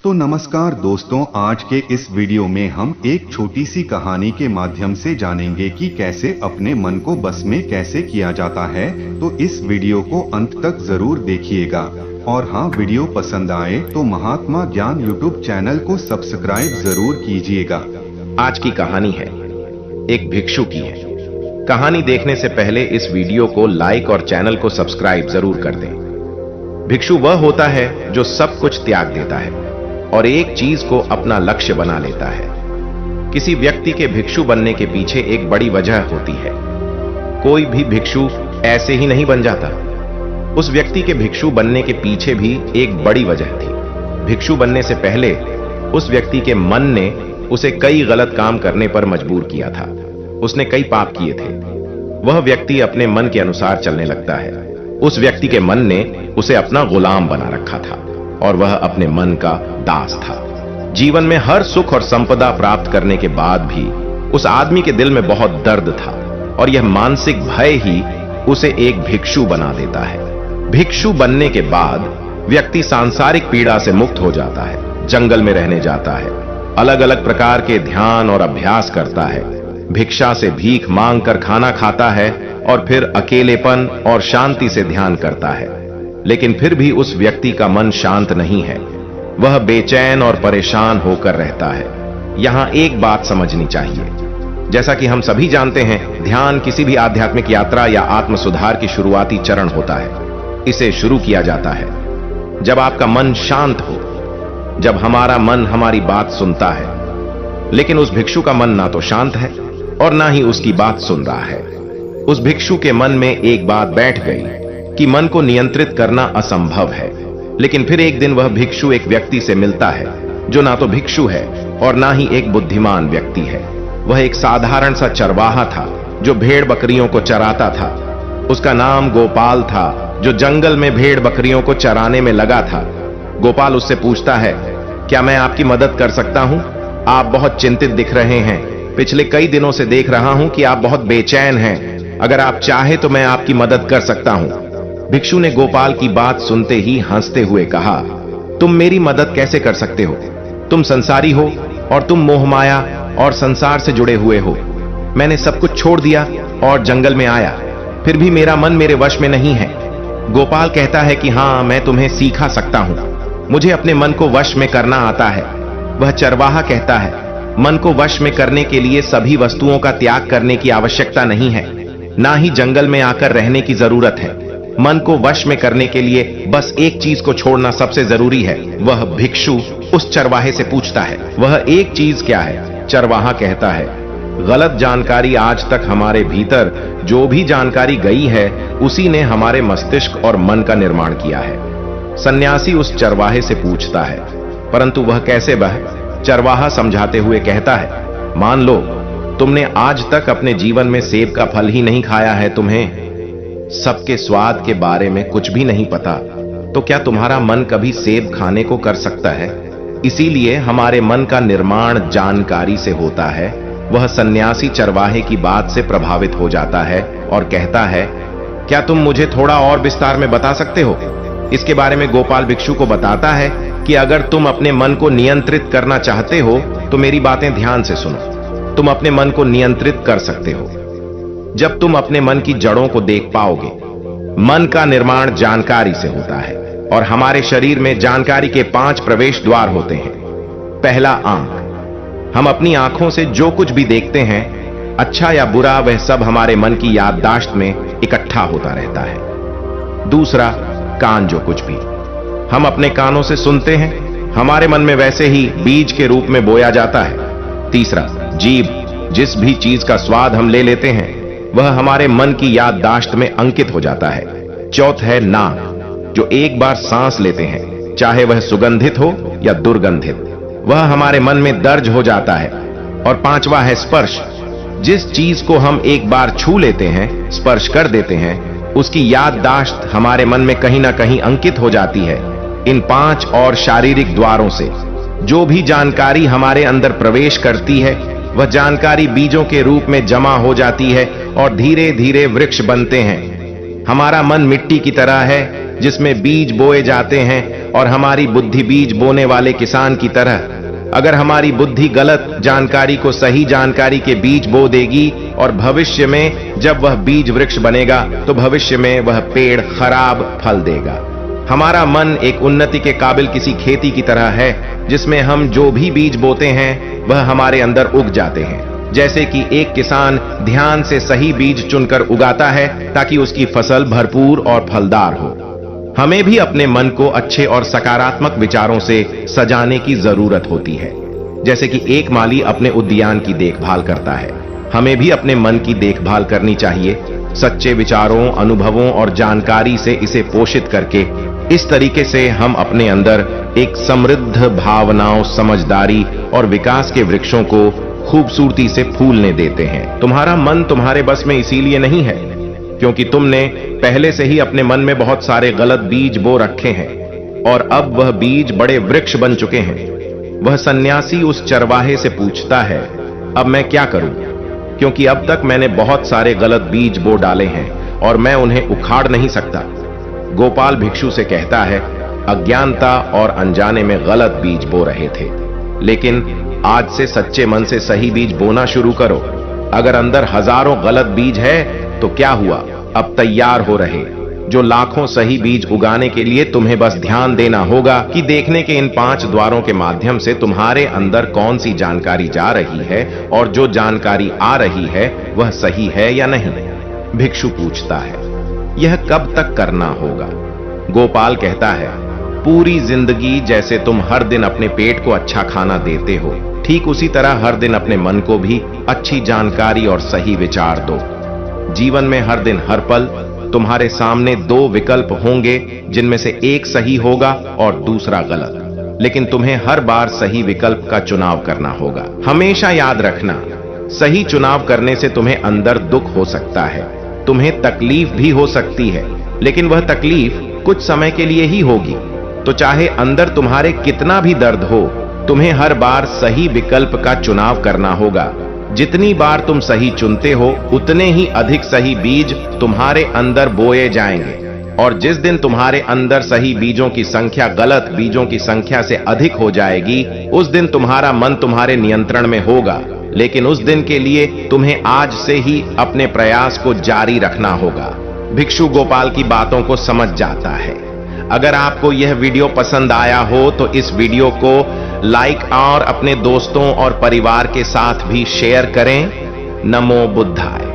तो नमस्कार दोस्तों, आज के इस वीडियो में हम एक छोटी सी कहानी के माध्यम से जानेंगे कि कैसे अपने मन को बस में कैसे किया जाता है। तो इस वीडियो को अंत तक जरूर देखिएगा और हाँ, वीडियो पसंद आए तो महात्मा ज्ञान यूट्यूब चैनल को सब्सक्राइब जरूर कीजिएगा। आज की कहानी है एक भिक्षु की है। कहानी देखने से पहले इस वीडियो को लाइक और चैनल को सब्सक्राइब जरूर कर दें। भिक्षु वह होता है जो सब कुछ त्याग देता है और एक चीज को अपना लक्ष्य बना लेता है। किसी व्यक्ति के भिक्षु बनने के पीछे एक बड़ी वजह होती है। कोई भी भिक्षु ऐसे ही नहीं बन जाता। उस व्यक्ति के भिक्षु बनने के पीछे भी एक बड़ी वजह थी। भिक्षु बनने से पहले उस व्यक्ति के मन ने उसे कई गलत काम करने पर मजबूर किया था। उसने कई पाप किए थे। वह व्यक्ति अपने मन के अनुसार चलने लगता है। उस व्यक्ति के मन ने उसे अपना गुलाम बना रखा था और वह अपने मन का दास था। जीवन में हर सुख और संपदा प्राप्त करने के बाद भी उस आदमी के दिल में बहुत दर्द था और यह मानसिक भय ही उसे एक भिक्षु बना देता है। भिक्षु बनने के बाद व्यक्ति सांसारिक पीड़ा से मुक्त हो जाता है, जंगल में रहने जाता है, अलग अलग प्रकार के ध्यान और अभ्यास करता है, भिक्षा से भीख मांग कर खाना खाता है और फिर अकेलेपन और शांति से ध्यान करता है। लेकिन फिर भी उस व्यक्ति का मन शांत नहीं है। वह बेचैन और परेशान होकर रहता है। यहां एक बात समझनी चाहिए। जैसा कि हम सभी जानते हैं, ध्यान किसी भी आध्यात्मिक यात्रा या आत्म सुधार की शुरुआती चरण होता है। इसे शुरू किया जाता है जब आपका मन शांत हो, जब हमारा मन हमारी बात सुनता है। लेकिन उस भिक्षु का मन ना तो शांत है और ना ही उसकी बात सुन रहा है। उस भिक्षु के मन में एक बात बैठ गई कि मन को नियंत्रित करना असंभव है। लेकिन फिर एक दिन वह भिक्षु एक व्यक्ति से मिलता है जो ना तो भिक्षु है और ना ही एक बुद्धिमान व्यक्ति है। वह एक साधारण सा चरवाहा था जो भेड़ बकरियों को चराता था। उसका नाम गोपाल था, जो जंगल में भेड़ बकरियों को चराने में लगा था। गोपाल उससे पूछता है, क्या मैं आपकी मदद कर सकता हूं? आप बहुत चिंतित दिख रहे हैं। पिछले कई दिनों से देख रहा हूं कि आप बहुत बेचैन हैं। अगर आप चाहे तो मैं आपकी मदद कर सकता हूं। भिक्षु ने गोपाल की बात सुनते ही हंसते हुए कहा, तुम मेरी मदद कैसे कर सकते हो? तुम संसारी हो और तुम मोहमाया और संसार से जुड़े हुए हो। मैंने सब कुछ छोड़ दिया और जंगल में आया, फिर भी मेरा मन मेरे वश में नहीं है। गोपाल कहता है कि हाँ, मैं तुम्हें सिखा सकता हूं। मुझे अपने मन को वश में करना आता है। वह चरवाहा कहता है, मन को वश में करने के लिए सभी वस्तुओं का त्याग करने की आवश्यकता नहीं है, ना ही जंगल में आकर रहने की जरूरत है। मन को वश में करने के लिए बस एक चीज को छोड़ना सबसे जरूरी है। वह भिक्षु उस चरवाहे से पूछता है, वह एक चीज क्या है? चरवाहा कहता है, गलत जानकारी। आज तक हमारे भीतर जो भी जानकारी गई है उसी ने हमारे मस्तिष्क और मन का निर्माण किया है। सन्यासी उस चरवाहे से पूछता है, परंतु वह कैसे? वह चरवाहा समझाते हुए कहता है, मान लो तुमने आज तक अपने जीवन में सेब का फल ही नहीं खाया है, तुम्हें सबके स्वाद के बारे में कुछ भी नहीं पता, तो क्या तुम्हारा मन कभी सेब खाने को कर सकता है? इसीलिए हमारे मन का निर्माण जानकारी से होता है। वह सन्यासी चरवाहे की बात से प्रभावित हो जाता है और कहता है, क्या तुम मुझे थोड़ा और विस्तार में बता सकते हो? इसके बारे में गोपाल भिक्षु को बताता है कि अगर तुम अपने मन को नियंत्रित करना चाहते हो तो मेरी बातें ध्यान से सुनो। तुम अपने मन को नियंत्रित कर सकते हो जब तुम अपने मन की जड़ों को देख पाओगे। मन का निर्माण जानकारी से होता है और हमारे शरीर में जानकारी के 5 प्रवेश द्वार होते हैं। पहला, आंख। हम अपनी आंखों से जो कुछ भी देखते हैं, अच्छा या बुरा, वह सब हमारे मन की याददाश्त में इकट्ठा होता रहता है। दूसरा, कान। जो कुछ भी हम अपने कानों से सुनते हैं, हमारे मन में वैसे ही बीज के रूप में बोया जाता है। तीसरा, जीभ। जिस भी चीज का स्वाद हम ले लेते हैं वह हमारे मन की याददाश्त में अंकित हो जाता है। चौथा है नाक। जो एक बार सांस लेते हैं, चाहे वह सुगंधित हो या दुर्गंधित, वह हमारे मन में दर्ज हो जाता है। और पांचवा है स्पर्श। जिस चीज को हम एक बार छू लेते हैं, स्पर्श कर देते हैं, उसकी याददाश्त हमारे मन में कहीं ना कहीं अंकित हो जाती है। इन 5 और शारीरिक द्वारों से जो भी जानकारी हमारे अंदर प्रवेश करती है, वह जानकारी बीजों के रूप में जमा हो जाती है और धीरे धीरे वृक्ष बनते हैं। हमारा मन मिट्टी की तरह है जिसमें बीज बोए जाते हैं और हमारी बुद्धि बीज बोने वाले किसान की तरह अगर हमारी बुद्धि गलत जानकारी को सही जानकारी के बीज बो देगी और भविष्य में जब वह बीज वृक्ष बनेगा तो भविष्य में वह पेड़ खराब फल देगा। हमारा मन एक उन्नति के काबिल किसी खेती की तरह है जिसमें हम जो भी बीज बोते हैं वह हमारे अंदर उग जाते हैं। जैसे कि एक किसान ध्यान से सही बीज चुनकर उगाता है ताकि उसकी फसल भरपूर और फलदार हो। हमें भी अपने मन को अच्छे और सकारात्मक विचारों से सजाने की जरूरत होती है। जैसे कि एक माली अपने उद्यान की देखभाल करता है, हमें भी अपने मन की देखभाल करनी चाहिए। सच्चे विचारों, अनुभवों और जानकारी से इसे पोषित करके इस तरीके से हम अपने अंदर एक समृद्ध भावनाओं, समझदारी और विकास के वृक्षों को खूबसूरती से फूलने देते हैं। तुम्हारा मन तुम्हारे बस में इसीलिए नहीं है क्योंकि तुमने पहले से ही अपने मन में बहुत सारे गलत बीज बो रखे हैं और अब वह बीज बड़े वृक्ष बन चुके हैं। वह सन्यासी उस चरवाहे से पूछता है, अब मैं क्या करूं? क्योंकि अब तक मैंने बहुत सारे गलत बीज बो डाले हैं और मैं उन्हें उखाड़ नहीं सकता। गोपाल भिक्षु से कहता है, अज्ञानता और अनजाने में गलत बीज बो रहे थे, लेकिन आज से सच्चे मन से सही बीज बोना शुरू करो। अगर अंदर हजारों गलत बीज है तो क्या हुआ, अब तैयार हो रहे जो लाखों सही बीज उगाने के लिए तुम्हें बस ध्यान देना होगा कि देखने के इन 5 द्वारों के माध्यम से तुम्हारे अंदर कौन सी जानकारी जा रही है और जो जानकारी आ रही है वह सही है या नहीं। भिक्षु पूछता है, यह कब तक करना होगा? गोपाल कहता है, पूरी जिंदगी जैसे तुम हर दिन अपने पेट को अच्छा खाना देते हो, ठीक उसी तरह हर दिन अपने मन को भी अच्छी जानकारी और सही विचार दो। जीवन में हर दिन हर पल तुम्हारे सामने 2 विकल्प होंगे जिनमें से एक सही होगा और दूसरा गलत, लेकिन तुम्हें हर बार सही विकल्प का चुनाव करना होगा। हमेशा याद रखना, सही चुनाव करने से तुम्हें अंदर दुख हो सकता है, तुम्हें तकलीफ भी हो सकती है, लेकिन वह तकलीफ कुछ समय के लिए ही होगी। तो चाहे अंदर तुम्हारे कितना भी दर्द हो, तुम्हें हर बार सही विकल्प का चुनाव करना होगा। जितनी बार तुम सही चुनते हो उतने ही अधिक सही बीज तुम्हारे अंदर बोए जाएंगे और जिस दिन तुम्हारे अंदर सही बीजों की संख्या गलत बीजों की संख्या से अधिक हो जाएगी, उस दिन तुम्हारा मन तुम्हारे नियंत्रण में होगा। लेकिन उस दिन के लिए तुम्हें आज से ही अपने प्रयास को जारी रखना होगा। भिक्षु गोपाल की बातों को समझ जाता है। अगर आपको यह वीडियो पसंद आया हो तो इस वीडियो को लाइक और अपने दोस्तों और परिवार के साथ भी शेयर करें। नमो बुद्धाय।